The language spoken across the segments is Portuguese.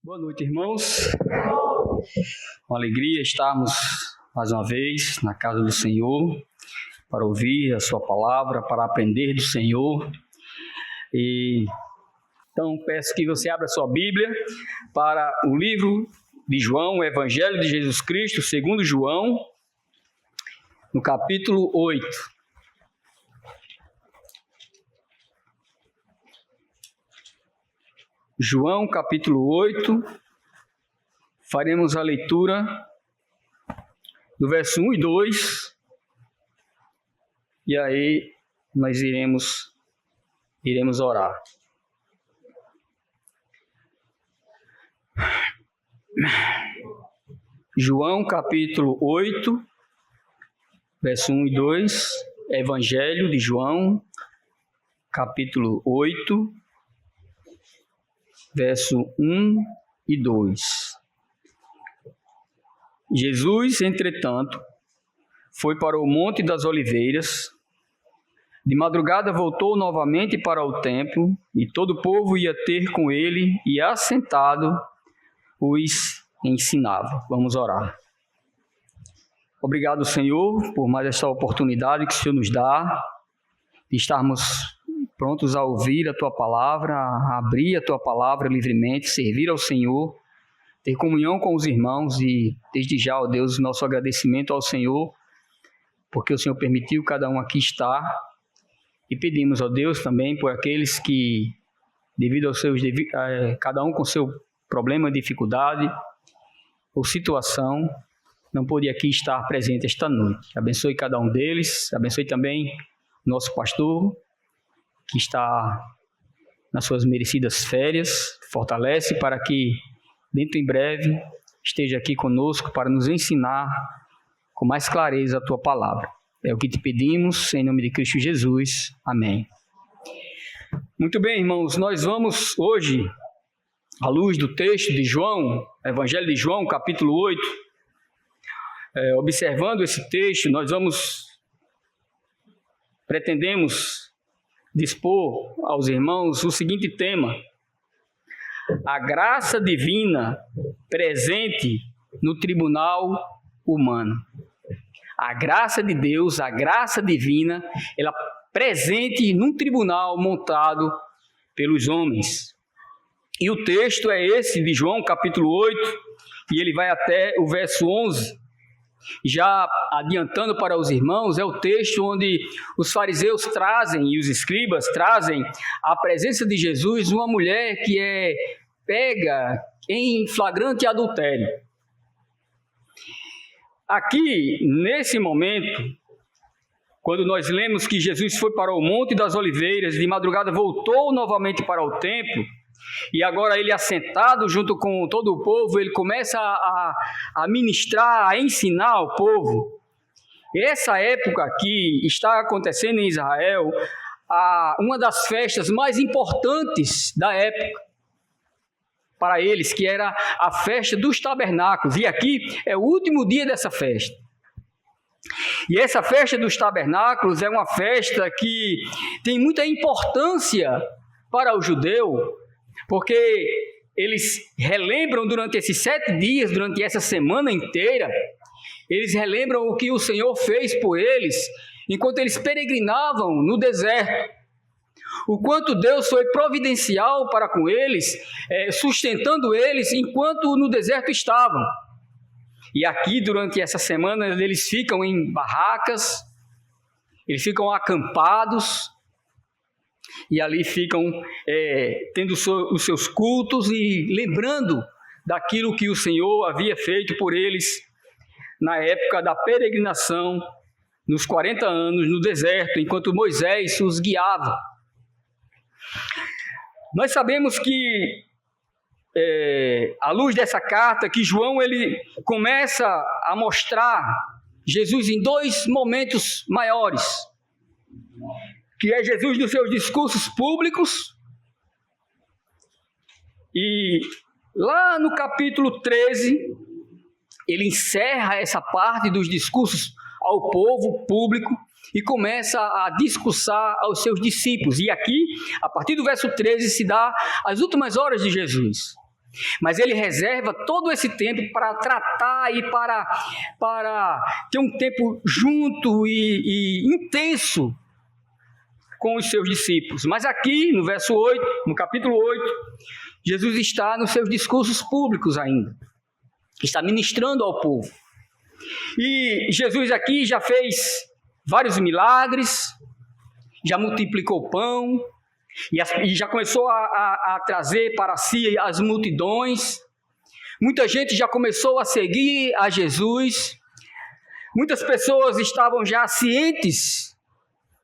Boa noite, irmãos. Uma alegria estarmos mais uma vez na casa do Senhor para ouvir a sua palavra, para aprender do Senhor. Então peço que você abra a sua Bíblia para o livro de João, o Evangelho de Jesus Cristo, segundo João, no capítulo 8. João, capítulo 8, faremos a leitura do verso 1 e 2, e aí nós iremos orar. João, capítulo 8, verso 1 e 2, Evangelho de João, capítulo 8, verso 1 e 2. Jesus, entretanto, foi para o Monte das Oliveiras. De madrugada voltou novamente para o templo, e todo o povo ia ter com ele, e assentado os ensinava. Vamos orar. Obrigado, Senhor, por mais esta oportunidade que o Senhor nos dá, de estarmos prontos a ouvir a Tua palavra, a abrir a Tua palavra livremente, servir ao Senhor, ter comunhão com os irmãos e, desde já, ó Deus, nosso agradecimento ao Senhor, porque o Senhor permitiu cada um aqui estar, e pedimos, ó Deus, também por aqueles que, devido aos seus, cada um com seu problema, dificuldade ou situação, não pôde aqui estar presente esta noite. Abençoe cada um deles, abençoe também o nosso pastor, que está nas suas merecidas férias, fortalece para que, dentro em breve, esteja aqui conosco para nos ensinar com mais clareza a Tua palavra. É o que te pedimos, em nome de Cristo Jesus. Amém. Muito bem, irmãos, nós vamos hoje, à luz do texto de João, Evangelho de João, capítulo 8, observando esse texto, nós pretendemos dispor aos irmãos o seguinte tema: a graça divina presente no tribunal humano. A graça de Deus, a graça divina, ela presente num tribunal montado pelos homens. E o texto é esse de João, capítulo 8, e ele vai até o verso 11. Já adiantando para os irmãos, é o texto onde os fariseus trazem, e os escribas trazem, à presença de Jesus uma mulher que é pega em flagrante adultério. Aqui, nesse momento, quando nós lemos que Jesus foi para o Monte das Oliveiras, de madrugada voltou novamente para o templo, e agora ele, assentado junto com todo o povo, ele começa a ministrar, a ensinar ao povo. Essa época aqui está acontecendo em Israel uma das festas mais importantes da época para eles, que era a festa dos tabernáculos. E aqui é o último dia dessa festa. E essa festa dos tabernáculos é uma festa que tem muita importância para o judeu, porque eles relembram durante esses 7 dias, durante essa semana inteira, eles relembram o que o Senhor fez por eles, enquanto eles peregrinavam no deserto. O quanto Deus foi providencial para com eles, sustentando eles enquanto no deserto estavam. E aqui, durante essa semana, eles ficam em barracas, eles ficam acampados, e ali ficam tendo os seus cultos e lembrando daquilo que o Senhor havia feito por eles na época da peregrinação, nos 40 anos no deserto, enquanto Moisés os guiava. Nós sabemos que, à luz dessa carta, que João ele começa a mostrar Jesus em 2 momentos maiores, que é Jesus nos seus discursos públicos, e lá no capítulo 13, ele encerra essa parte dos discursos ao povo público e começa a discursar aos seus discípulos. E aqui, a partir do verso 13, se dá as últimas horas de Jesus. Mas ele reserva todo esse tempo para tratar e para ter um tempo junto e intenso com os seus discípulos. Mas aqui, no verso 8, no capítulo 8, Jesus está nos seus discursos públicos ainda. Está ministrando ao povo. E Jesus aqui já fez vários milagres, já multiplicou pão, e já começou a trazer para si as multidões. Muita gente já começou a seguir a Jesus. Muitas pessoas estavam já cientes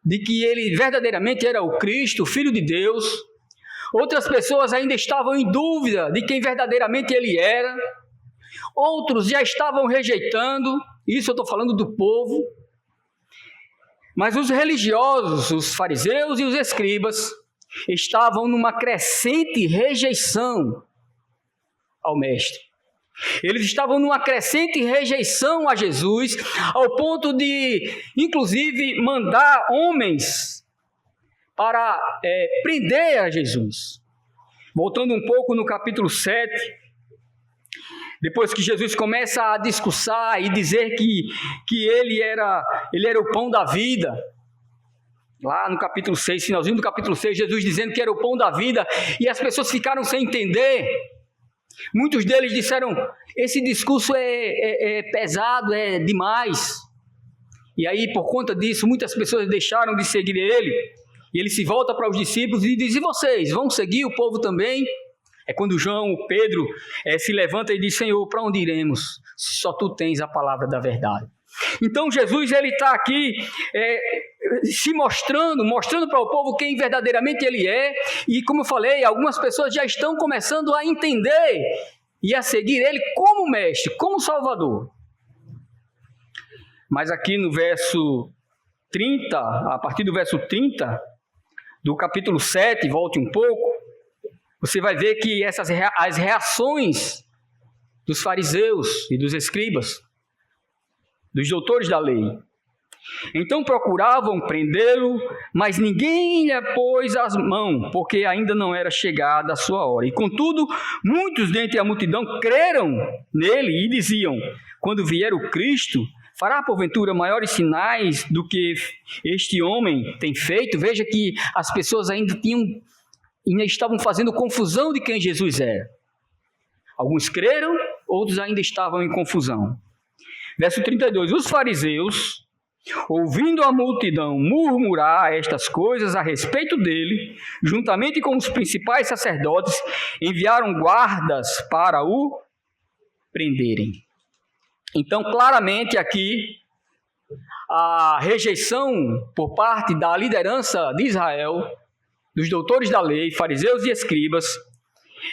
de que ele verdadeiramente era o Cristo, o Filho de Deus. Outras pessoas ainda estavam em dúvida de quem verdadeiramente ele era. Outros já estavam rejeitando. Isso eu estou falando do povo. Mas os religiosos, os fariseus e os escribas, estavam numa crescente rejeição ao Mestre. Eles estavam numa crescente rejeição a Jesus, ao ponto de, inclusive, mandar homens para prender a Jesus. Voltando um pouco no capítulo 7, depois que Jesus começa a discursar e dizer que ele era o pão da vida, lá no capítulo 6, finalzinho do capítulo 6, Jesus dizendo que era o pão da vida, e as pessoas ficaram sem entender. Muitos deles disseram, esse discurso é pesado, é demais. E aí, por conta disso, muitas pessoas deixaram de seguir ele, e ele se volta para os discípulos e diz, e vocês, vão seguir o povo também? É quando João, Pedro, se levanta e diz, Senhor, para onde iremos? Só tu tens a palavra da verdade. Então Jesus ele está aqui se mostrando para o povo quem verdadeiramente ele é, e como eu falei, algumas pessoas já estão começando a entender e a seguir ele como mestre, como salvador. Mas aqui no verso 30, a partir do verso 30 do capítulo 7, volte um pouco, você vai ver que as reações dos fariseus e dos escribas, dos doutores da lei. Então procuravam prendê-lo, mas ninguém lhe pôs as mãos, porque ainda não era chegada a sua hora. E contudo, muitos dentre a multidão creram nele e diziam, quando vier o Cristo, fará porventura maiores sinais do que este homem tem feito? Veja que as pessoas ainda estavam fazendo confusão de quem Jesus era. Alguns creram, outros ainda estavam em confusão. Verso 32, os fariseus, ouvindo a multidão murmurar estas coisas a respeito dele, juntamente com os principais sacerdotes, enviaram guardas para o prenderem. Então, claramente aqui, a rejeição por parte da liderança de Israel, dos doutores da lei, fariseus e escribas,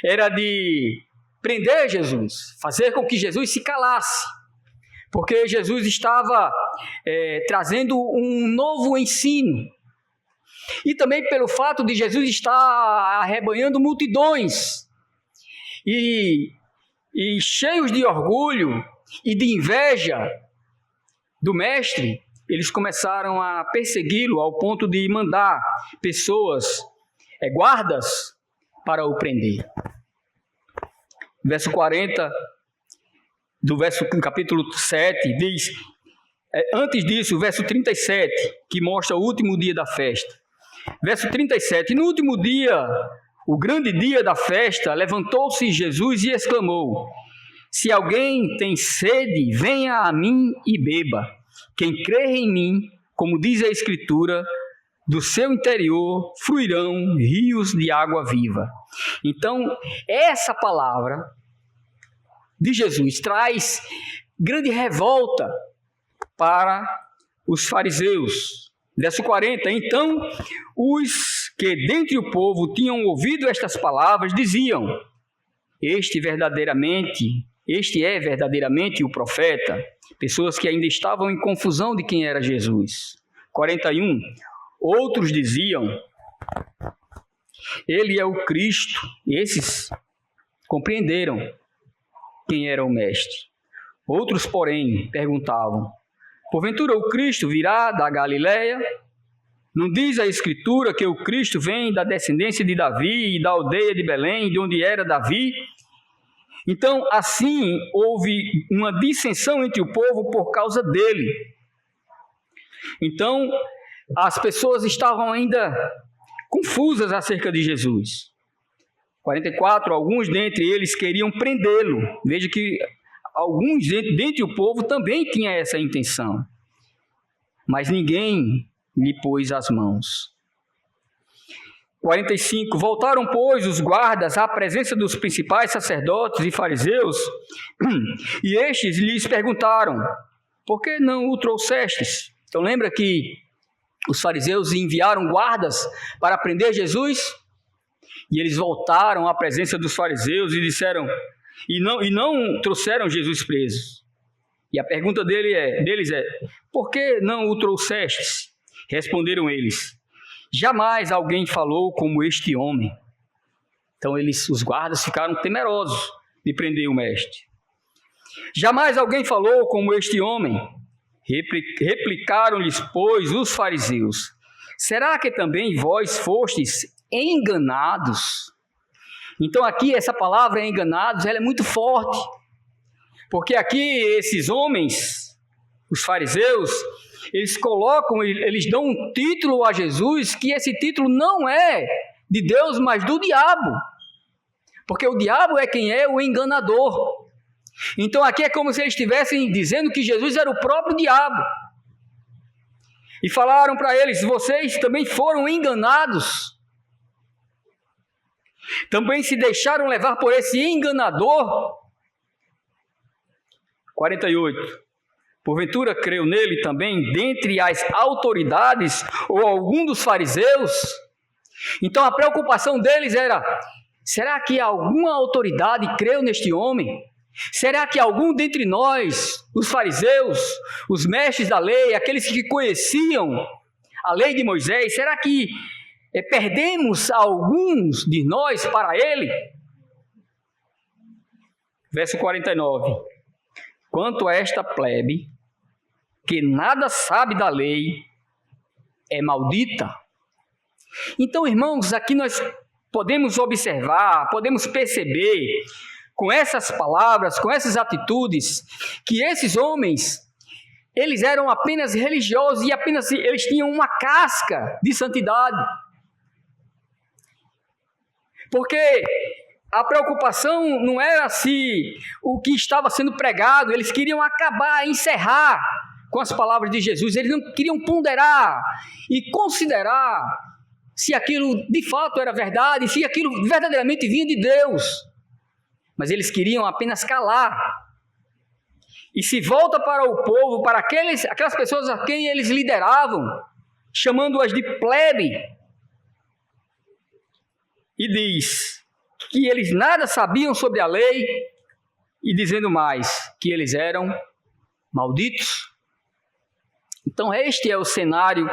era de prender Jesus, fazer com que Jesus se calasse. Porque Jesus estava trazendo um novo ensino. E também pelo fato de Jesus estar arrebanhando multidões. E cheios de orgulho e de inveja do mestre, eles começaram a persegui-lo ao ponto de mandar pessoas, guardas, para o prender. Verso 40... do capítulo 7, diz, antes disso, o verso 37, que mostra o último dia da festa. Verso 37, no último dia, o grande dia da festa, levantou-se Jesus e exclamou, se alguém tem sede, venha a mim e beba. Quem crer em mim, como diz a Escritura, do seu interior fluirão rios de água viva. Então, essa palavra de Jesus traz grande revolta para os fariseus. Verso 40, então os que dentre o povo tinham ouvido estas palavras diziam, este é verdadeiramente o profeta. Pessoas que ainda estavam em confusão de quem era Jesus. 41, outros diziam, ele é o Cristo. Esses compreenderam quem era o mestre. Outros, porém, perguntavam, porventura o Cristo virá da Galileia? Não diz a Escritura que o Cristo vem da descendência de Davi e da aldeia de Belém, de onde era Davi? Então, assim, houve uma dissensão entre o povo por causa dele. Então, as pessoas estavam ainda confusas acerca de Jesus. 44, alguns dentre eles queriam prendê-lo. Veja que alguns dentre o povo também tinham essa intenção. Mas ninguém lhe pôs as mãos. 45, voltaram, pois, os guardas à presença dos principais sacerdotes e fariseus, e estes lhes perguntaram, por que não o trouxestes? Então lembra que os fariseus enviaram guardas para prender Jesus? E eles voltaram à presença dos fariseus e disseram, e não trouxeram Jesus preso. E a pergunta deles é, por que não o trouxestes? Responderam eles, jamais alguém falou como este homem. Então os guardas ficaram temerosos de prender o mestre. Jamais alguém falou como este homem. Replicaram-lhes, pois, os fariseus, será que também vós fostes enganados? Então aqui essa palavra enganados, ela é muito forte, porque aqui esses homens, os fariseus, eles dão um título a Jesus, que esse título não é de Deus, mas do diabo, porque o diabo é quem é o enganador. Então aqui é como se eles estivessem dizendo que Jesus era o próprio diabo. E falaram para eles, vocês também foram enganados. Também se deixaram levar por esse enganador. 48. Porventura creu nele também dentre as autoridades ou algum dos fariseus? Então a preocupação deles era, será que alguma autoridade creu neste homem? Será que algum dentre nós, os fariseus, os mestres da lei, aqueles que conheciam a lei de Moisés, será que perdemos alguns de nós para ele? Verso 49. Quanto a esta plebe, que nada sabe da lei, é maldita. Então, irmãos, aqui nós podemos observar, podemos perceber, com essas palavras, com essas atitudes, que esses homens, eles eram apenas religiosos e apenas eles tinham uma casca de santidade. Porque a preocupação não era se o que estava sendo pregado, eles queriam acabar, encerrar com as palavras de Jesus, eles não queriam ponderar e considerar se aquilo de fato era verdade, se aquilo verdadeiramente vinha de Deus. Mas eles queriam apenas calar. E se volta para o povo, para aquelas pessoas a quem eles lideravam, chamando-as de plebe, e diz que eles nada sabiam sobre a lei, e dizendo mais, que eles eram malditos. Então este é o cenário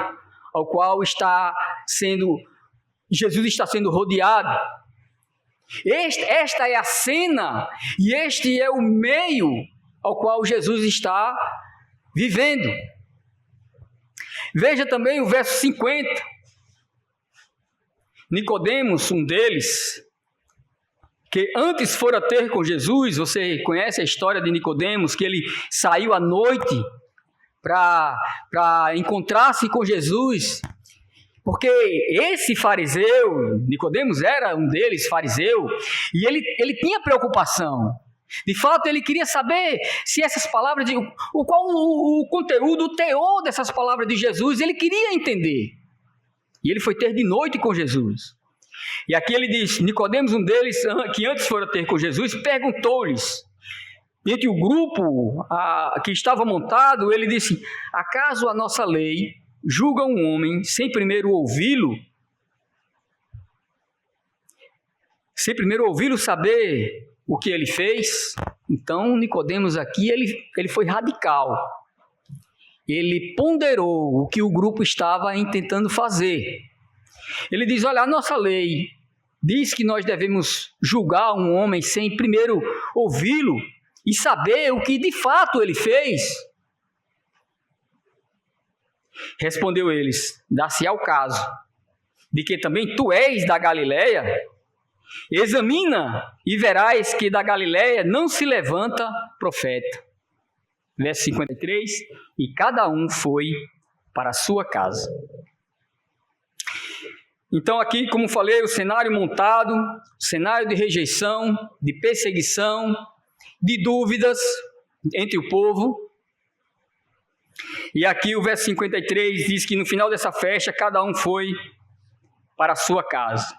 ao qual Jesus está sendo rodeado. Esta é a cena e este é o meio ao qual Jesus está vivendo. Veja também o verso 50. Nicodemos, um deles, que antes fora ter com Jesus, você conhece a história de Nicodemos, que ele saiu à noite para encontrar-se com Jesus. Porque esse fariseu, Nicodemos era um deles, fariseu, e ele tinha preocupação. De fato, ele queria saber se essas palavras, qual o conteúdo, o teor dessas palavras de Jesus, ele queria entender. E ele foi ter de noite com Jesus. E aqui ele diz, Nicodemos, um deles, que antes fora ter com Jesus, perguntou-lhes, entre o grupo que estava montado, ele disse, acaso a nossa lei julga um homem sem primeiro ouvi-lo? Sem primeiro ouvi-lo saber o que ele fez? Então, Nicodemos aqui, ele foi radical. Ele ponderou o que o grupo estava tentando fazer. Ele diz, olha, a nossa lei diz que nós devemos julgar um homem sem primeiro ouvi-lo e saber o que de fato ele fez. Respondeu eles, dá-se ao caso de que também tu és da Galileia, examina e verás que da Galiléia não se levanta profeta. Verso 53, e cada um foi para a sua casa. Então aqui, como falei, o cenário montado, cenário de rejeição, de perseguição, de dúvidas entre o povo. E aqui o verso 53 diz que no final dessa festa, cada um foi para a sua casa.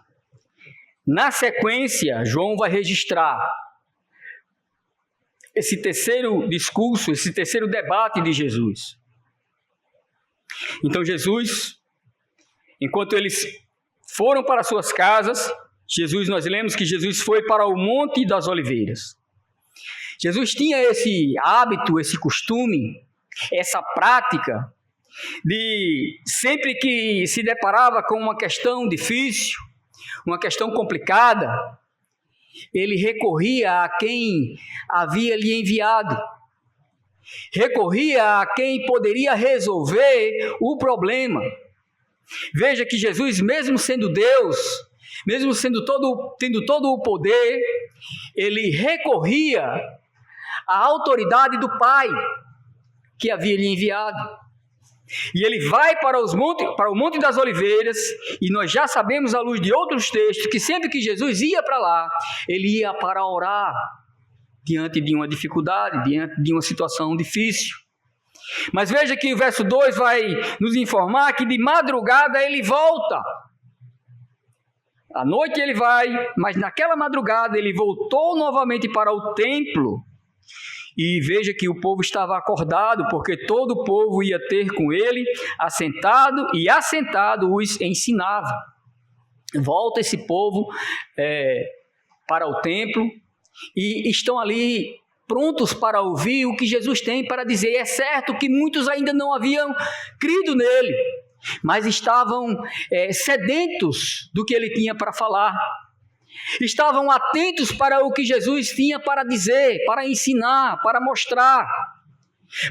Na sequência, João vai registrar esse terceiro discurso, esse terceiro debate de Jesus. Então Jesus, enquanto eles foram para suas casas, nós lemos que Jesus foi para o Monte das Oliveiras. Jesus tinha esse hábito, esse costume, essa prática de sempre que se deparava com uma questão difícil, uma questão complicada, ele recorria a quem havia lhe enviado, recorria a quem poderia resolver o problema. Veja que Jesus, mesmo sendo Deus, mesmo tendo todo o poder, ele recorria à autoridade do Pai que havia lhe enviado. E ele vai para o Monte das Oliveiras, e nós já sabemos à luz de outros textos que sempre que Jesus ia para lá, ele ia para orar diante de uma dificuldade, diante de uma situação difícil. Mas veja que o verso 2 vai nos informar que de madrugada ele volta. À noite ele vai, mas naquela madrugada ele voltou novamente para o templo. E veja que o povo estava acordado, porque todo o povo ia ter com ele, assentado os ensinava. Volta esse povo para o templo e estão ali prontos para ouvir o que Jesus tem para dizer. É certo que muitos ainda não haviam crido nele, mas estavam sedentos do que ele tinha para falar. Estavam atentos para o que Jesus tinha para dizer, para ensinar, para mostrar,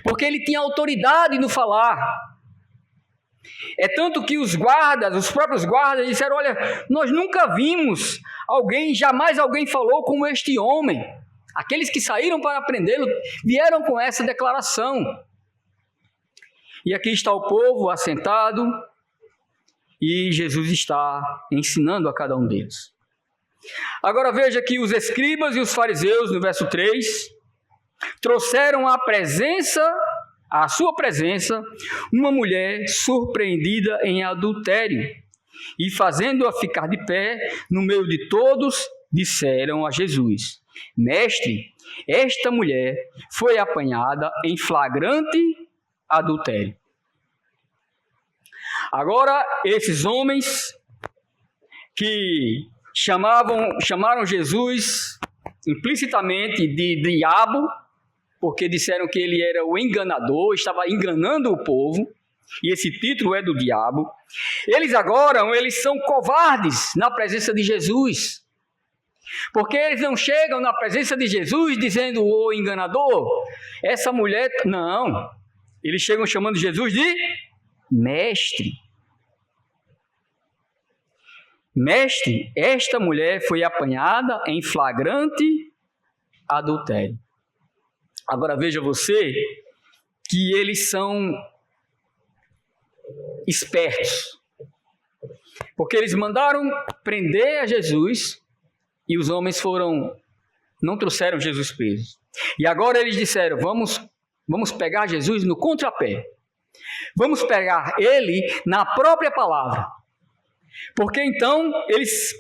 porque ele tinha autoridade no falar. É tanto que os próprios guardas disseram: olha, nós nunca vimos jamais alguém falou como este homem. Aqueles que saíram para prendê-lo vieram com essa declaração. E aqui está o povo assentado e Jesus está ensinando a cada um deles. Agora veja que os escribas e os fariseus, no verso 3, trouxeram à sua presença, uma mulher surpreendida em adultério, e fazendo-a ficar de pé no meio de todos, disseram a Jesus: Mestre, esta mulher foi apanhada em flagrante adultério. Agora, esses homens que chamaram Jesus implicitamente de diabo, porque disseram que ele era o enganador, estava enganando o povo, e esse título é do diabo. Eles são covardes na presença de Jesus, porque eles não chegam na presença de Jesus dizendo: o enganador, essa mulher... Não, eles chegam chamando Jesus de mestre. Mestre, esta mulher foi apanhada em flagrante adultério. Agora veja você que eles são espertos, porque eles mandaram prender a Jesus e os homens não trouxeram Jesus preso. E agora eles disseram: vamos pegar Jesus no contrapé, vamos pegar ele na própria palavra. Porque então eles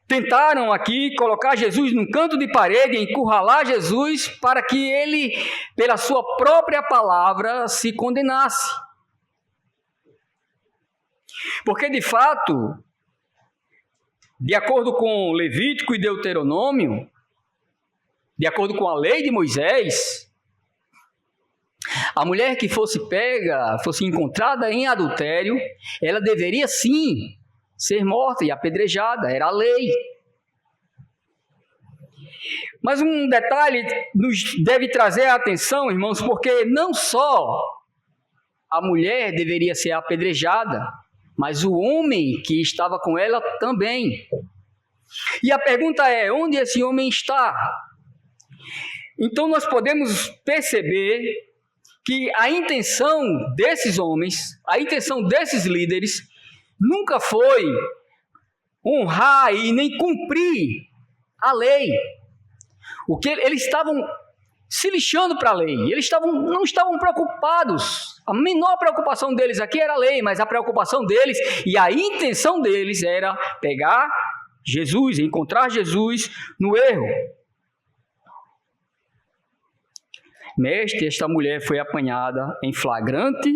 tentaram aqui colocar Jesus num canto de parede, encurralar Jesus para que ele, pela sua própria palavra, se condenasse. Porque de fato, de acordo com Levítico e Deuteronômio, de acordo com a lei de Moisés, a mulher que fosse encontrada em adultério, ela deveria sim ser morta e apedrejada, era a lei. Mas um detalhe nos deve trazer a atenção, irmãos, porque não só a mulher deveria ser apedrejada, mas o homem que estava com ela também. E a pergunta é: onde esse homem está? Então nós podemos perceber que a intenção desses homens, a intenção desses líderes, nunca foi honrar e nem cumprir a lei. O que eles estavam se lixando para a lei, eles não estavam preocupados. A menor preocupação deles aqui era a lei, mas a preocupação deles e a intenção deles era pegar Jesus, encontrar Jesus no erro. Mestre, esta mulher foi apanhada em flagrante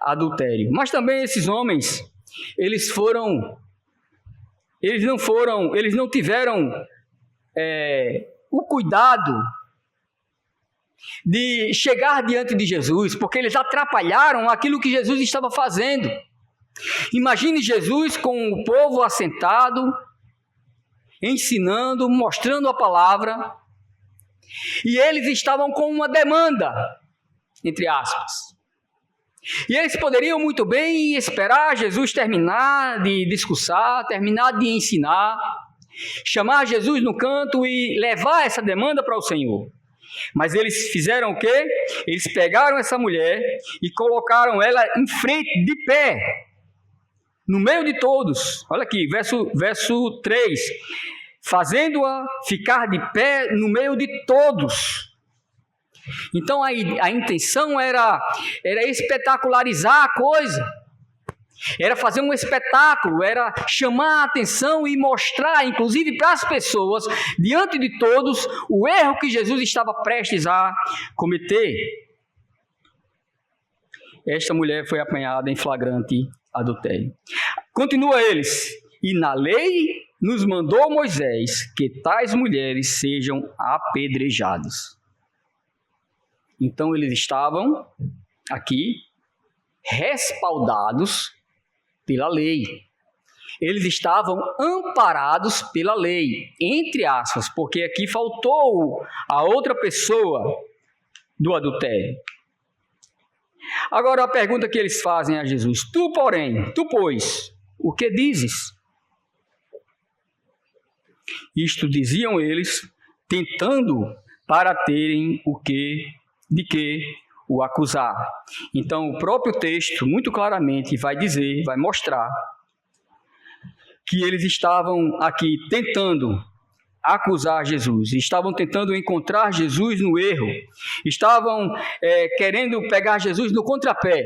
adultério. Mas também esses homens, eles não tiveram o cuidado de chegar diante de Jesus, porque eles atrapalharam aquilo que Jesus estava fazendo. Imagine Jesus com o povo assentado, ensinando, mostrando a palavra, e eles estavam com uma demanda, entre aspas. E eles poderiam muito bem esperar Jesus terminar de discursar, terminar de ensinar, chamar Jesus no canto e levar essa demanda para o Senhor. Mas eles fizeram o quê? Eles pegaram essa mulher e colocaram ela em frente, de pé, no meio de todos. Olha aqui, verso 3. Fazendo-a ficar de pé no meio de todos. Então a intenção era espetacularizar a coisa. Era fazer um espetáculo, era chamar a atenção e mostrar, inclusive para as pessoas, diante de todos, o erro que Jesus estava prestes a cometer. Esta mulher foi apanhada em flagrante adultério. Continua eles: e na lei nos mandou Moisés que tais mulheres sejam apedrejadas. Então eles estavam aqui respaldados pela lei. Eles estavam amparados pela lei, entre aspas, porque aqui faltou a outra pessoa do adultério. Agora a pergunta que eles fazem a Jesus: tu, porém, tu, pois, o que dizes? Isto diziam eles, tentando para terem de que o acusar. Então, o próprio texto, muito claramente, vai mostrar que eles estavam aqui tentando acusar Jesus, estavam tentando encontrar Jesus no erro, estavam querendo pegar Jesus no contrapé.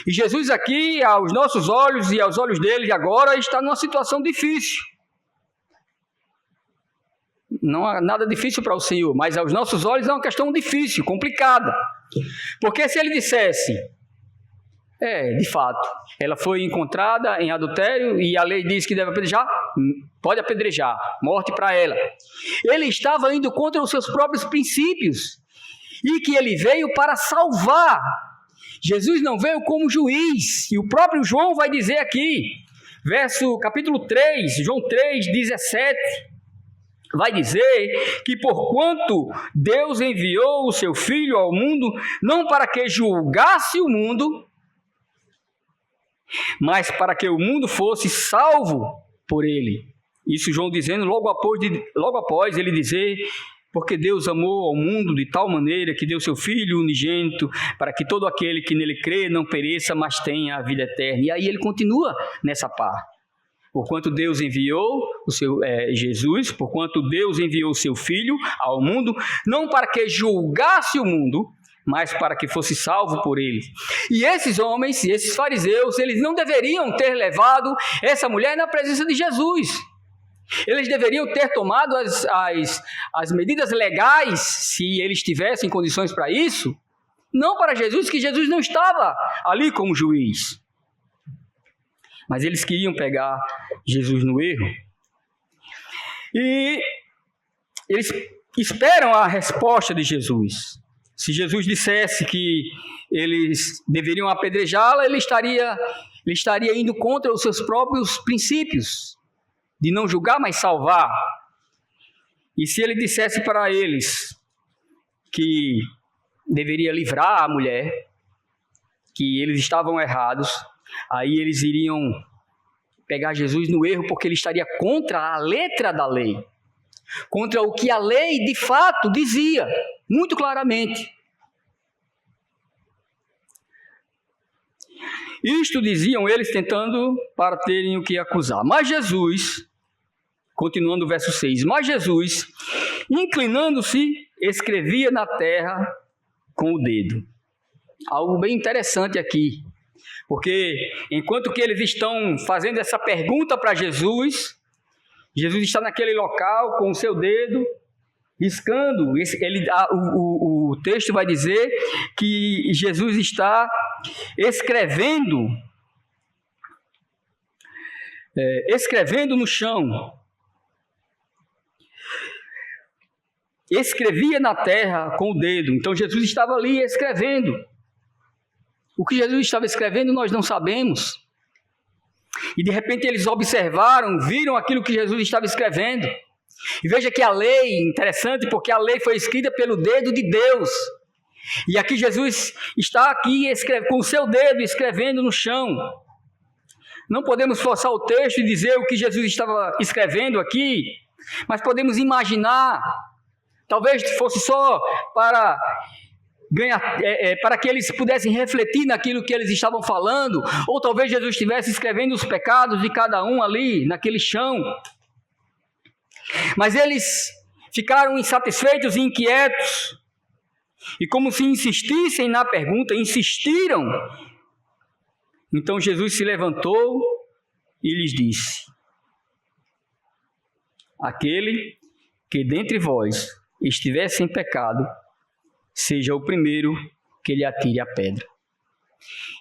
E Jesus aqui, aos nossos olhos e aos olhos deles agora, está numa situação difícil. Não há nada difícil para o Senhor, mas aos nossos olhos é uma questão difícil, complicada. Porque se ele dissesse, de fato, ela foi encontrada em adultério e a lei diz que deve apedrejar, pode apedrejar, morte para ela. Ele estava indo contra os seus próprios princípios e que ele veio para salvar. Jesus não veio como juiz, e o próprio João vai dizer aqui, capítulo 3, João 3, 17, vai dizer que porquanto Deus enviou o seu Filho ao mundo, não para que julgasse o mundo, mas para que o mundo fosse salvo por ele. Isso João dizendo logo após ele dizer, porque Deus amou ao mundo de tal maneira que deu seu Filho unigênito, para que todo aquele que nele crê não pereça, mas tenha a vida eterna. E aí ele continua nessa parte. Porquanto Deus enviou Jesus, porquanto Deus enviou o seu Filho ao mundo, não para que julgasse o mundo, mas para que fosse salvo por ele. E esses homens, esses fariseus, eles não deveriam ter levado essa mulher na presença de Jesus. Eles deveriam ter tomado as medidas legais, se eles tivessem condições para isso, não para Jesus, que Jesus não estava ali como juiz. Mas eles queriam pegar Jesus no erro. E eles esperam a resposta de Jesus. Se Jesus dissesse que eles deveriam apedrejá-la, ele estaria indo contra os seus próprios princípios, de não julgar, mas salvar. E se ele dissesse para eles que deveria livrar a mulher, que eles estavam errados, aí eles iriam pegar Jesus no erro, porque ele estaria contra a letra da lei, contra o que a lei de fato dizia, muito claramente. Isto diziam eles tentando para terem o que acusar. Mas Jesus, continuando o verso 6, mas Jesus, inclinando-se, escrevia na terra com o dedo. Algo bem interessante aqui, porque enquanto que eles estão fazendo essa pergunta para Jesus, Jesus está naquele local com o seu dedo, riscando. O texto vai dizer que Jesus está escrevendo no chão. Escrevia na terra com o dedo. Então Jesus estava ali escrevendo. O que Jesus estava escrevendo nós não sabemos. E de repente eles observaram, viram aquilo que Jesus estava escrevendo. E veja que a lei, interessante, porque a lei foi escrita pelo dedo de Deus. E aqui Jesus está aqui com o seu dedo escrevendo no chão. Não podemos forçar o texto e dizer o que Jesus estava escrevendo aqui, mas podemos imaginar. Talvez fosse só para que eles pudessem refletir naquilo que eles estavam falando, ou talvez Jesus estivesse escrevendo os pecados de cada um ali, naquele chão. Mas eles ficaram insatisfeitos e inquietos, e como se insistissem na pergunta, insistiram. Então Jesus se levantou e lhes disse: aquele que dentre vós estiver sem pecado, seja o primeiro que lhe atire a pedra.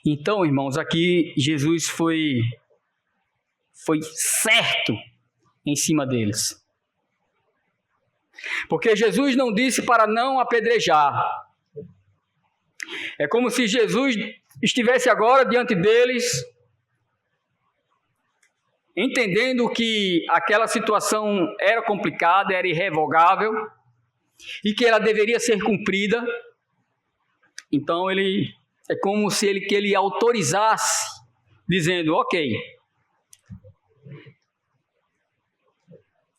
Então, irmãos, aqui Jesus foi certo em cima deles. Porque Jesus não disse para não apedrejar. É como se Jesus estivesse agora diante deles, entendendo que aquela situação era complicada, era irrevogável, e que ela deveria ser cumprida. Então é como se ele autorizasse, dizendo: ok,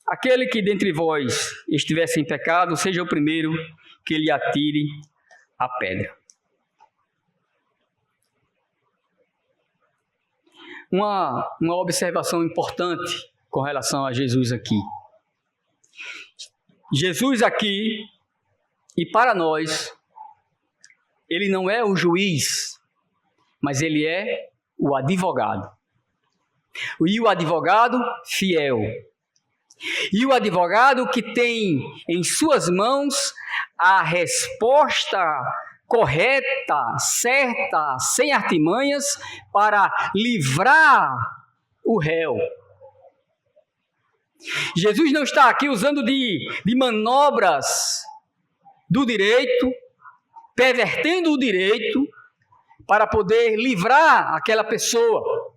aquele que dentre vós estiver sem pecado, seja o primeiro que lhe atire a pedra. Uma observação importante com relação a Jesus aqui. Jesus aqui, e para nós, ele não é o juiz, mas ele é o advogado. E o advogado fiel. E o advogado que tem em suas mãos a resposta correta, certa, sem artimanhas, para livrar o réu. Jesus não está aqui usando de manobras do direito, pervertendo o direito para poder livrar aquela pessoa.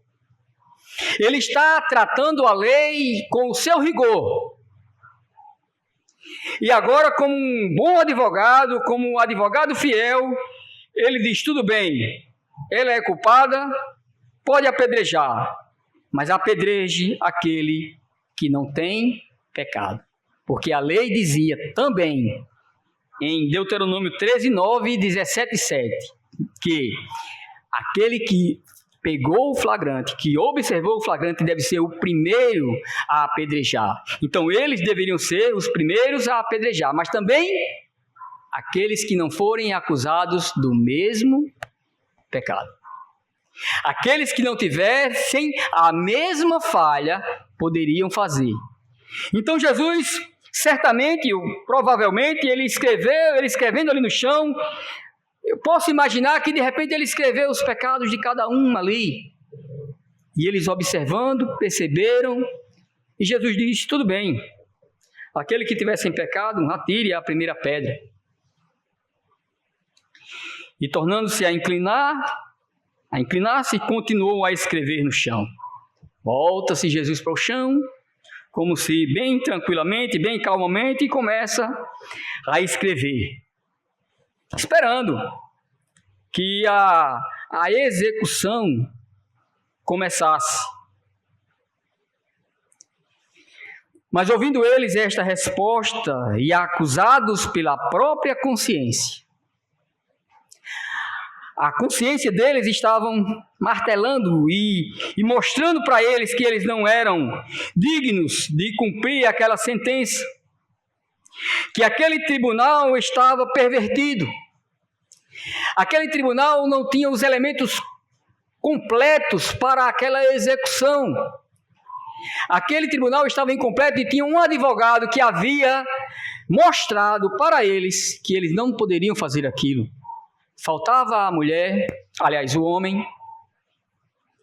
Ele está tratando a lei com o seu rigor. E agora, como um bom advogado, como um advogado fiel, ele diz: tudo bem, ela é culpada, pode apedrejar, mas apedreje aquele que não tem pecado. Porque a lei dizia também, em Deuteronômio 13:9 e 17:7, que aquele que pegou o flagrante, que observou o flagrante, deve ser o primeiro a apedrejar. Então eles deveriam ser os primeiros a apedrejar, mas também aqueles que não forem acusados do mesmo pecado. Aqueles que não tivessem a mesma falha poderiam fazer. Então Jesus, certamente, provavelmente, ele escrevendo ali no chão, eu posso imaginar que de repente ele escreveu os pecados de cada um ali. E eles observando, perceberam, e Jesus disse: tudo bem, aquele que tiver sem pecado, atire a primeira pedra. E tornando-se a inclinar-se, continuou a escrever no chão. Volta-se Jesus para o chão, como se bem tranquilamente, bem calmamente, e começa a escrever, esperando que a execução começasse. Mas ouvindo eles esta resposta e acusados pela própria consciência, a consciência deles estavam martelando e mostrando para eles que eles não eram dignos de cumprir aquela sentença, que aquele tribunal estava pervertido, aquele tribunal não tinha os elementos completos para aquela execução, aquele tribunal estava incompleto e tinha um advogado que havia mostrado para eles que eles não poderiam fazer aquilo. Faltava a mulher, aliás, o homem,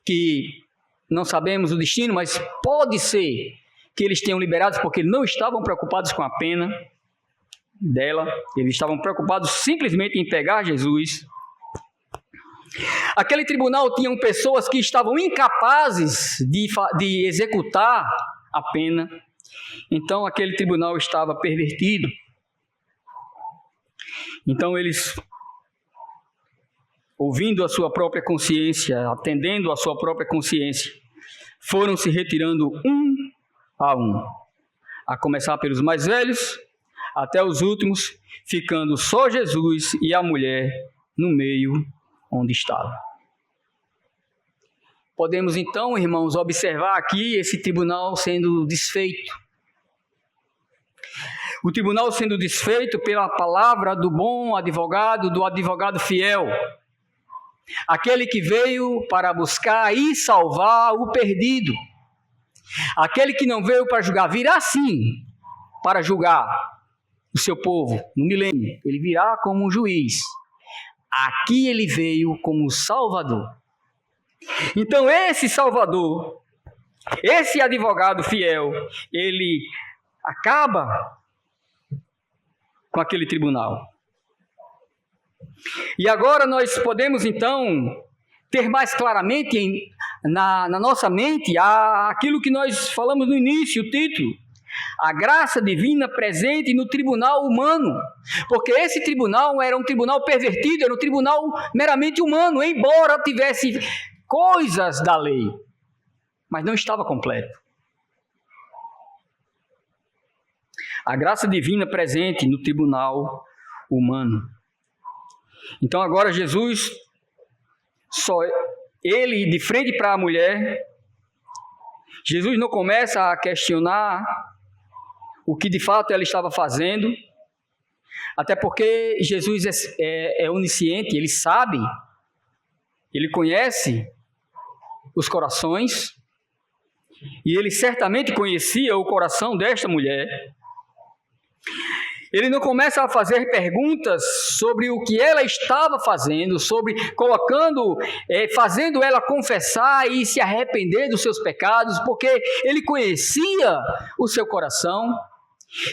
que não sabemos o destino, mas pode ser que eles tenham liberados porque não estavam preocupados com a pena dela, eles estavam preocupados simplesmente em pegar Jesus. Aquele tribunal tinha pessoas que estavam incapazes de executar a pena, então aquele tribunal estava pervertido. Então eles, ouvindo a sua própria consciência, atendendo a sua própria consciência, foram se retirando um, a começar pelos mais velhos, até os últimos, ficando só Jesus e a mulher no meio onde estava. Podemos então, irmãos, observar aqui esse tribunal sendo desfeito. O tribunal sendo desfeito pela palavra do bom advogado, do advogado fiel, aquele que veio para buscar e salvar o perdido, aquele que não veio para julgar, virá sim para julgar o seu povo no milênio, ele virá como um juiz. Aqui ele veio como Salvador. Então esse Salvador, esse advogado fiel, ele acaba com aquele tribunal. E agora nós podemos então ter mais claramente na nossa mente aquilo que nós falamos no início, o título: a graça divina presente no tribunal humano, porque esse tribunal era um tribunal pervertido, era um tribunal meramente humano, embora tivesse coisas da lei, mas não estava completo. A graça divina presente no tribunal humano. Então agora Jesus, só ele de frente para a mulher, Jesus não começa a questionar o que de fato ela estava fazendo, até porque Jesus é onisciente, ele sabe, ele conhece os corações, e ele certamente conhecia o coração desta mulher. Ele não começa a fazer perguntas sobre o que ela estava fazendo, fazendo ela confessar e se arrepender dos seus pecados, porque ele conhecia o seu coração.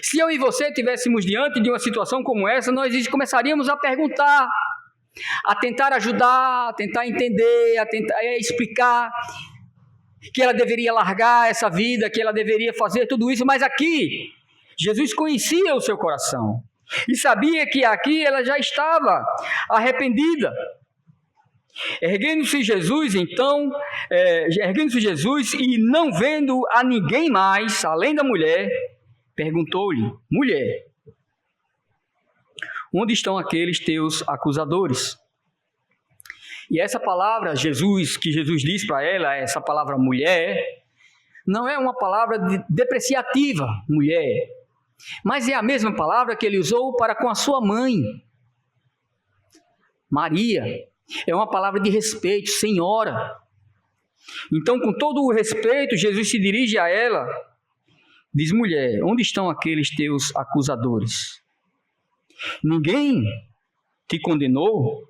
Se eu e você estivéssemos diante de uma situação como essa, nós começaríamos a perguntar, a tentar ajudar, a tentar entender, a tentar explicar que ela deveria largar essa vida, que ela deveria fazer tudo isso, mas aqui Jesus conhecia o seu coração e sabia que aqui ela já estava arrependida. Erguendo-se Jesus e não vendo a ninguém mais, além da mulher, perguntou-lhe: mulher, onde estão aqueles teus acusadores? E essa palavra que Jesus diz para ela, essa palavra mulher, não é uma palavra depreciativa, mulher, mas é a mesma palavra que ele usou para com a sua mãe, Maria. É uma palavra de respeito, senhora. Então, com todo o respeito, Jesus se dirige a ela, diz: mulher, onde estão aqueles teus acusadores? Ninguém te condenou?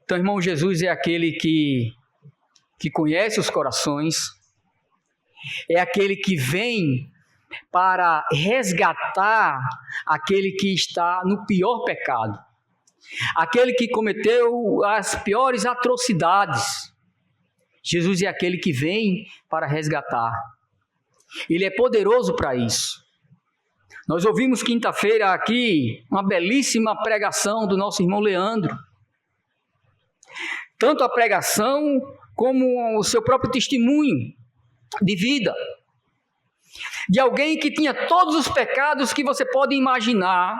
Então, irmão, Jesus é aquele que conhece os corações, é aquele que vem para resgatar aquele que está no pior pecado, aquele que cometeu as piores atrocidades. Jesus é aquele que vem para resgatar. Ele é poderoso para isso. Nós ouvimos quinta-feira aqui uma belíssima pregação do nosso irmão Leandro. Tanto a pregação como o seu próprio testemunho de vida. de alguém que tinha todos os pecados que você pode imaginar,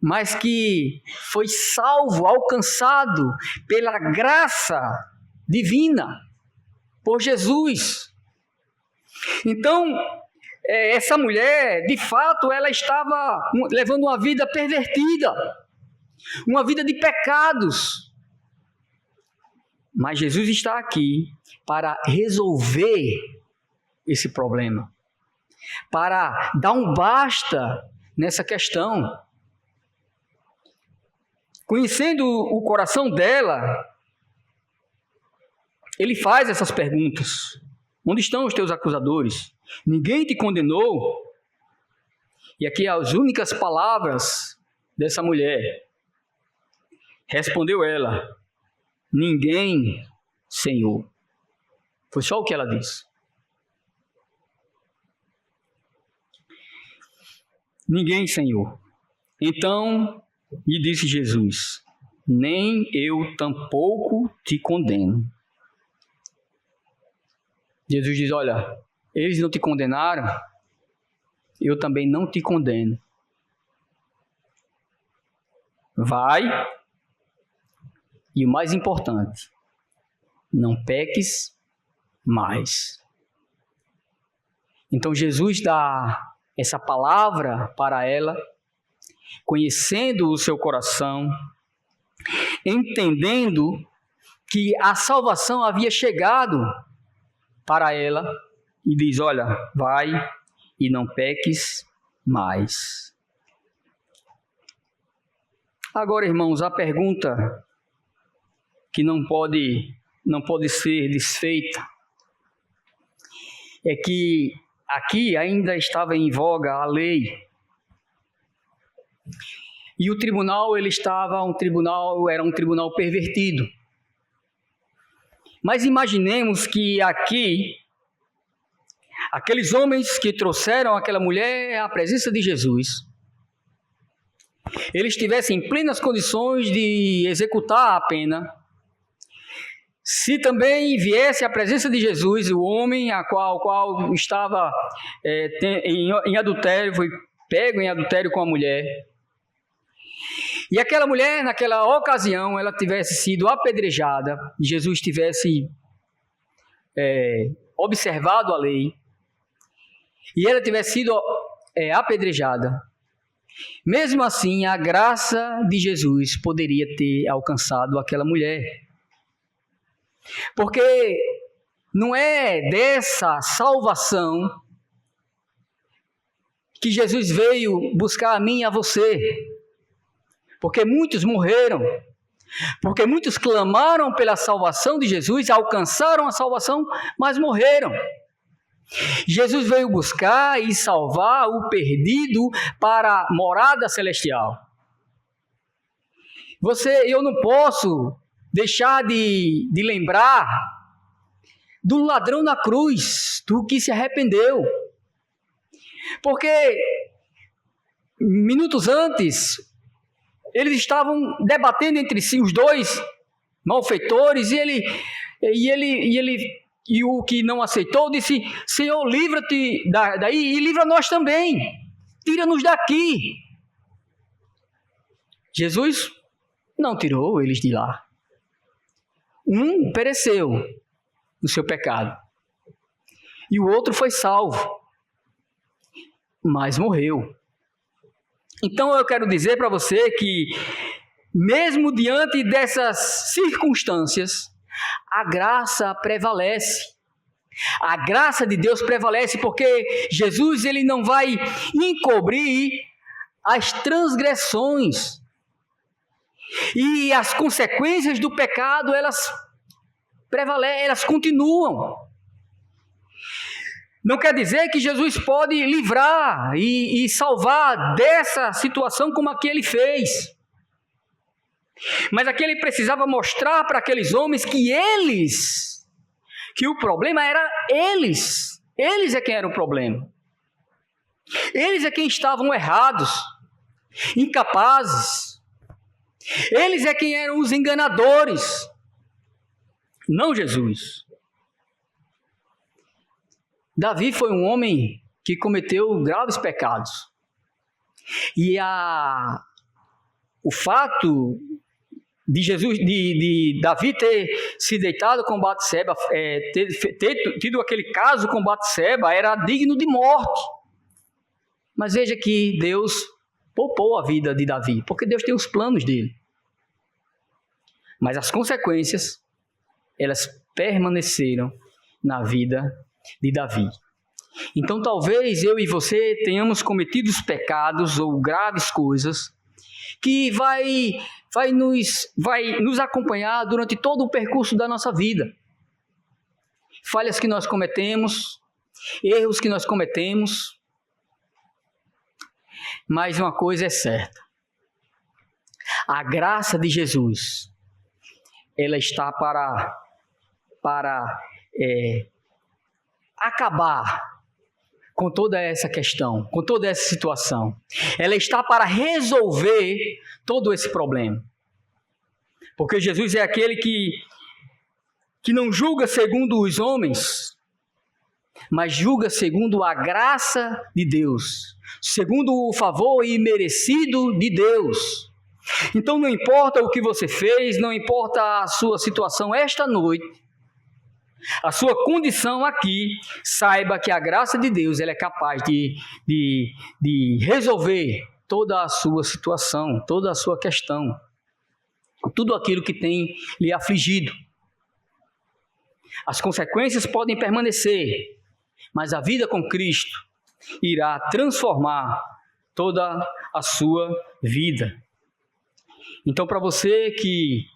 mas que foi salvo, alcançado pela graça divina, por Jesus. Então, essa mulher, de fato, ela estava levando uma vida pervertida, uma vida de pecados. Mas Jesus está aqui para resolver esse problema, para dar um basta nessa questão. Conhecendo o coração dela, ele faz essas perguntas: onde estão os teus acusadores? Ninguém te condenou? E aqui as únicas palavras dessa mulher. Respondeu ela: ninguém, Senhor. Foi só o que ela disse. Ninguém, Senhor. Então lhe disse Jesus: nem eu tampouco te condeno. Jesus diz: olha, eles não te condenaram, eu também não te condeno. Vai, e o mais importante, não peques mais. Então Jesus dá essa palavra para ela, conhecendo o seu coração, entendendo que a salvação havia chegado para ela, e diz: olha, vai e não peques mais. Agora, irmãos, a pergunta que não pode ser desfeita é que aqui ainda estava em voga a lei. E o tribunal, era um tribunal pervertido. Mas imaginemos que aqui, aqueles homens que trouxeram aquela mulher à presença de Jesus, eles estivessem em plenas condições de executar a pena, se também viesse à presença de Jesus o homem a qual estava em adultério, foi pego em adultério com a mulher, e aquela mulher, naquela ocasião, ela tivesse sido apedrejada, Jesus tivesse observado a lei, e ela tivesse sido apedrejada, mesmo assim, a graça de Jesus poderia ter alcançado aquela mulher. Porque não é dessa salvação que Jesus veio buscar a mim e a você. Porque muitos morreram, porque muitos clamaram pela salvação de Jesus, alcançaram a salvação, mas morreram. Jesus veio buscar e salvar o perdido para a morada celestial. Eu não posso deixar de lembrar do ladrão na cruz, do que se arrependeu. Porque minutos antes, eles estavam debatendo entre si, os dois malfeitores, e o que não aceitou disse: Senhor, livra-te daí e livra nós também, tira-nos daqui. Jesus não tirou eles de lá. Um pereceu no seu pecado e o outro foi salvo, mas morreu. Então eu quero dizer para você que, mesmo diante dessas circunstâncias, a graça prevalece. A graça de Deus prevalece, porque Jesus, ele não vai encobrir as transgressões. E as consequências do pecado, elas prevalecem, elas continuam. Não quer dizer que Jesus pode livrar e salvar dessa situação como aqui ele fez. Mas aqui ele precisava mostrar para aqueles homens que o problema era eles. Eles é quem era o problema. Eles é quem estavam errados, incapazes. Eles é quem eram os enganadores, não Jesus. Davi foi um homem que cometeu graves pecados. E o fato de Davi ter se deitado com Batseba, ter tido aquele caso com Batseba, era digno de morte. Mas veja que Deus poupou a vida de Davi, porque Deus tem os planos dele. Mas as consequências, elas permaneceram na vida de Davi. Então talvez eu e você tenhamos cometido pecados ou graves coisas que vai nos acompanhar durante todo o percurso da nossa vida. Falhas que nós cometemos, erros que nós cometemos. Mas uma coisa é certa: a graça de Jesus, ela está para acabar com toda essa questão, com toda essa situação. Ela está para resolver todo esse problema. Porque Jesus é aquele que não julga segundo os homens, mas julga segundo a graça de Deus, segundo o favor imerecido de Deus. Então não importa o que você fez, não importa a sua situação esta noite, a sua condição aqui, saiba que a graça de Deus ela é capaz de resolver toda a sua situação, toda a sua questão, tudo aquilo que tem lhe afligido. As consequências podem permanecer, mas a vida com Cristo irá transformar toda a sua vida. Então, para você que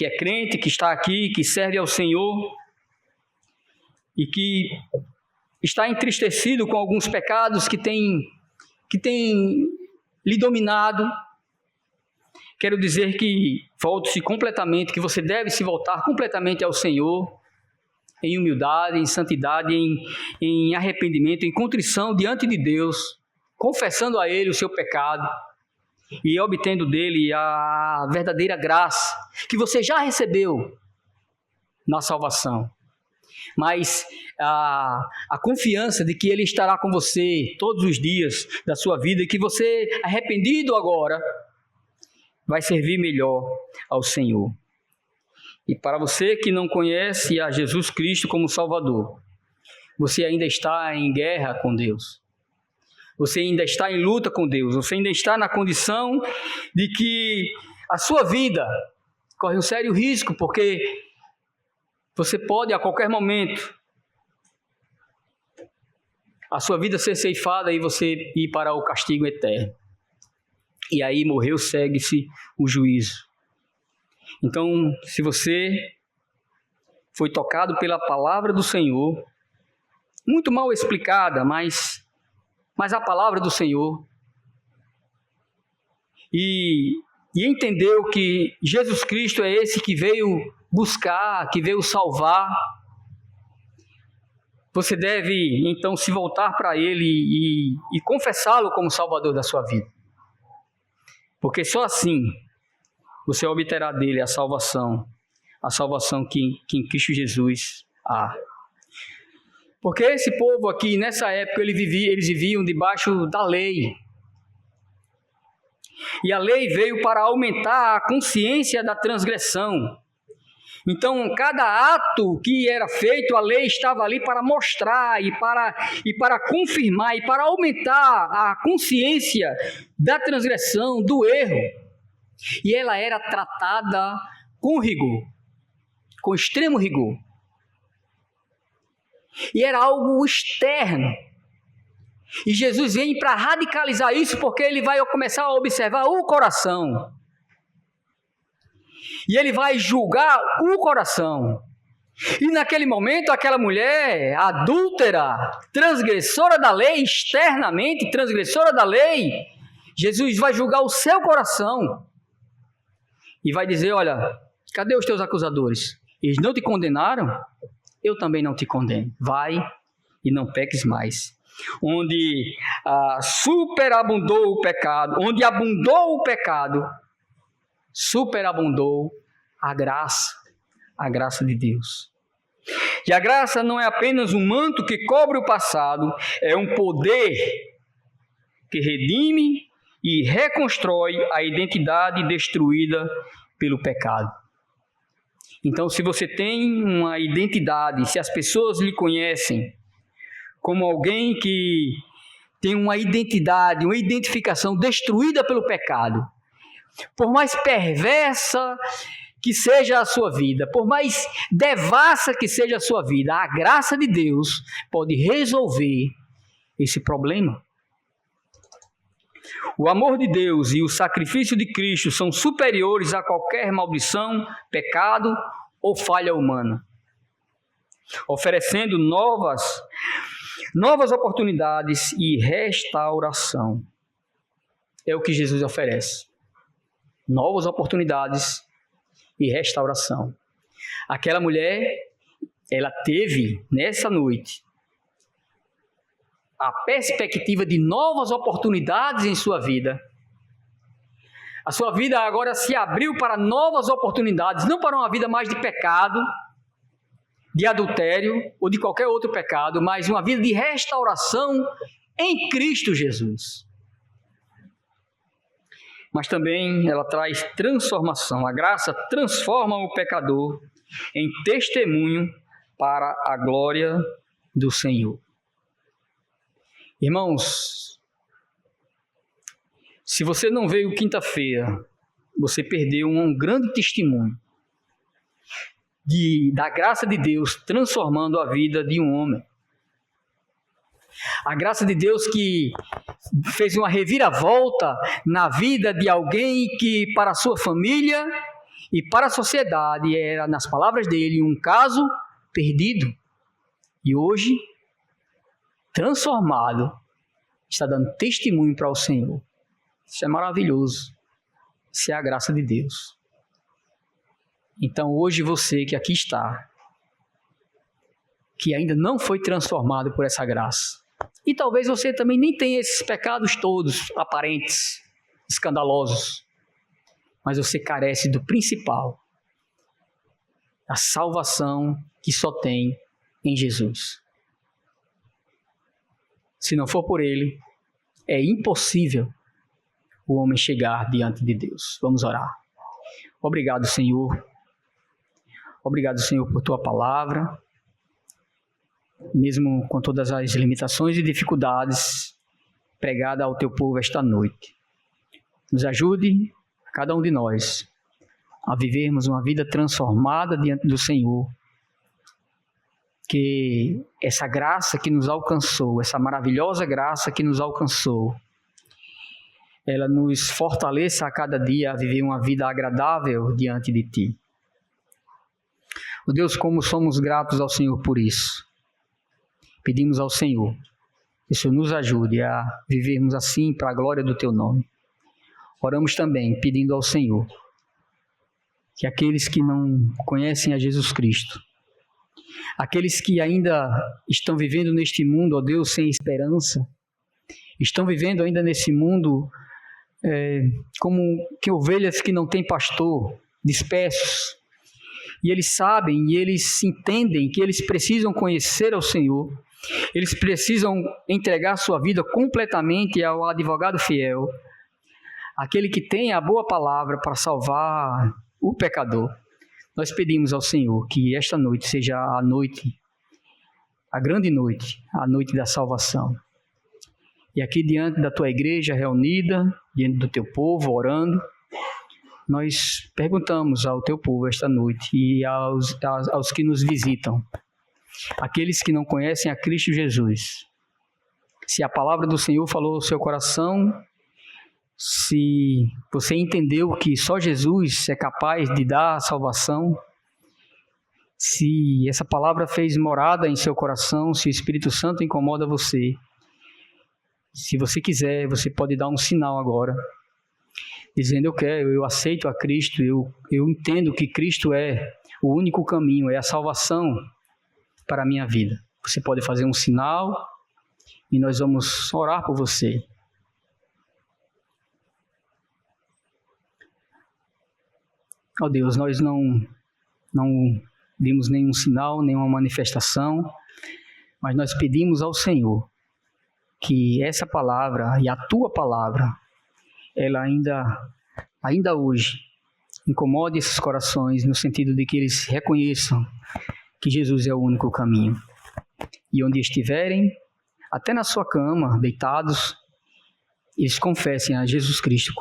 é crente, que está aqui, que serve ao Senhor e que está entristecido com alguns pecados que tem lhe dominado, quero dizer que volte-se completamente, que você deve se voltar completamente ao Senhor, em humildade, em santidade, em arrependimento, em contrição diante de Deus, confessando a Ele o seu pecado e obtendo dele a verdadeira graça que você já recebeu na salvação. Mas a confiança de que Ele estará com você todos os dias da sua vida e que você, arrependido agora, vai servir melhor ao Senhor. E para você que não conhece a Jesus Cristo como Salvador, você ainda está em guerra com Deus. Você ainda está em luta com Deus. Você ainda está na condição de que a sua vida corre um sério risco, porque você pode a qualquer momento a sua vida ser ceifada e você ir para o castigo eterno. E aí morreu, segue-se o juízo. Então, se você foi tocado pela palavra do Senhor, muito mal explicada, mas a palavra do Senhor, e entendeu que Jesus Cristo é esse que veio buscar, que veio salvar, você deve então se voltar para Ele e confessá-lo como Salvador da sua vida. Porque só assim você obterá dele a salvação que em Cristo Jesus há. Porque esse povo aqui, nessa época, eles viviam debaixo da lei. E a lei veio para aumentar a consciência da transgressão. Então, cada ato que era feito, a lei estava ali para mostrar e para confirmar e para aumentar a consciência da transgressão, do erro. E ela era tratada com rigor, com extremo rigor. E era algo externo. E Jesus vem para radicalizar isso, porque ele vai começar a observar o coração. E ele vai julgar o coração. E naquele momento, aquela mulher adúltera, transgressora da lei, externamente transgressora da lei, Jesus vai julgar o seu coração. E vai dizer, olha, cadê os teus acusadores? Eles não te condenaram? Eu também não te condeno. Vai e não peques mais. Onde superabundou o pecado, onde abundou o pecado, superabundou a graça de Deus. E a graça não é apenas um manto que cobre o passado, é um poder que redime e reconstrói a identidade destruída pelo pecado. Então, se você tem uma identidade, se as pessoas lhe conhecem como alguém que tem uma identidade, uma identificação destruída pelo pecado, por mais perversa que seja a sua vida, por mais devassa que seja a sua vida, a graça de Deus pode resolver esse problema. O amor de Deus e o sacrifício de Cristo são superiores a qualquer maldição, pecado ou falha humana, oferecendo novas oportunidades e restauração. É o que Jesus oferece. Novas oportunidades e restauração. Aquela mulher, ela teve nessa noite a perspectiva de novas oportunidades em sua vida. A sua vida agora se abriu para novas oportunidades, não para uma vida mais de pecado, de adultério ou de qualquer outro pecado, mas uma vida de restauração em Cristo Jesus. Mas também ela traz transformação. A graça transforma o pecador em testemunho para a glória do Senhor. Irmãos, se você não veio quinta-feira, você perdeu um grande testemunho da graça de Deus transformando a vida de um homem. A graça de Deus que fez uma reviravolta na vida de alguém que para a sua família e para a sociedade era, nas palavras dele, um caso perdido. E hoje, transformado, está dando testemunho para o Senhor. Isso é maravilhoso. Isso é a graça de Deus. Então hoje você que aqui está, que ainda não foi transformado por essa graça, e talvez você também nem tenha esses pecados todos aparentes, escandalosos, mas você carece do principal, a salvação que só tem em Jesus. Se não for por Ele, é impossível o homem chegar diante de Deus. Vamos orar. Obrigado, Senhor. Obrigado, Senhor, por Tua palavra. Mesmo com todas as limitações e dificuldades, pregada ao Teu povo esta noite. Nos ajude, cada um de nós, a vivermos uma vida transformada diante do Senhor. Que essa graça que nos alcançou, essa maravilhosa graça que nos alcançou, ela nos fortaleça a cada dia a viver uma vida agradável diante de Ti. Oh Deus, como somos gratos ao Senhor por isso. Pedimos ao Senhor que o Senhor nos ajude a vivermos assim para a glória do Teu nome. Oramos também pedindo ao Senhor que aqueles que não conhecem a Jesus Cristo, aqueles que ainda estão vivendo neste mundo, ó Deus, sem esperança, estão vivendo ainda nesse mundo como que ovelhas que não têm pastor, dispersos, e eles sabem e eles entendem que eles precisam conhecer ao Senhor, eles precisam entregar sua vida completamente ao advogado fiel, aquele que tem a boa palavra para salvar o pecador. Nós pedimos ao Senhor que esta noite seja a noite, a grande noite, a noite da salvação. E aqui diante da Tua igreja reunida, diante do Teu povo orando, nós perguntamos ao Teu povo esta noite e aos que nos visitam, aqueles que não conhecem a Cristo Jesus, se a palavra do Senhor falou ao seu coração, se você entendeu que só Jesus é capaz de dar a salvação, se essa palavra fez morada em seu coração, se o Espírito Santo incomoda você, se você quiser, você pode dar um sinal agora, dizendo: eu aceito a Cristo, eu entendo que Cristo é o único caminho, é a salvação para a minha vida. Você pode fazer um sinal e nós vamos orar por você. Ó Deus, nós não vimos nenhum sinal, nenhuma manifestação, mas nós pedimos ao Senhor que essa palavra e a tua palavra, ela ainda hoje incomode esses corações no sentido de que eles reconheçam que Jesus é o único caminho. E onde estiverem, até na sua cama, deitados, eles confessem a Jesus Cristo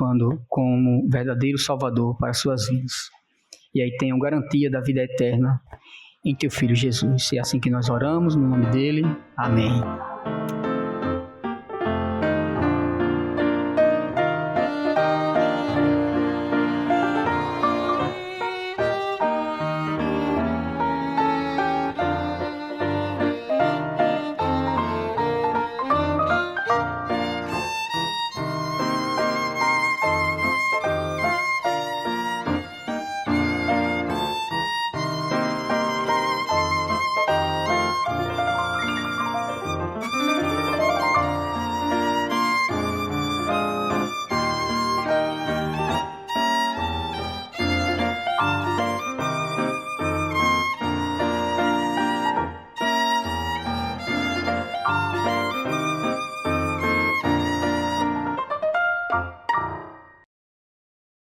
como verdadeiro Salvador para as suas vidas. E aí tenham garantia da vida eterna em teu Filho Jesus. É assim que nós oramos, no nome dele. Amém.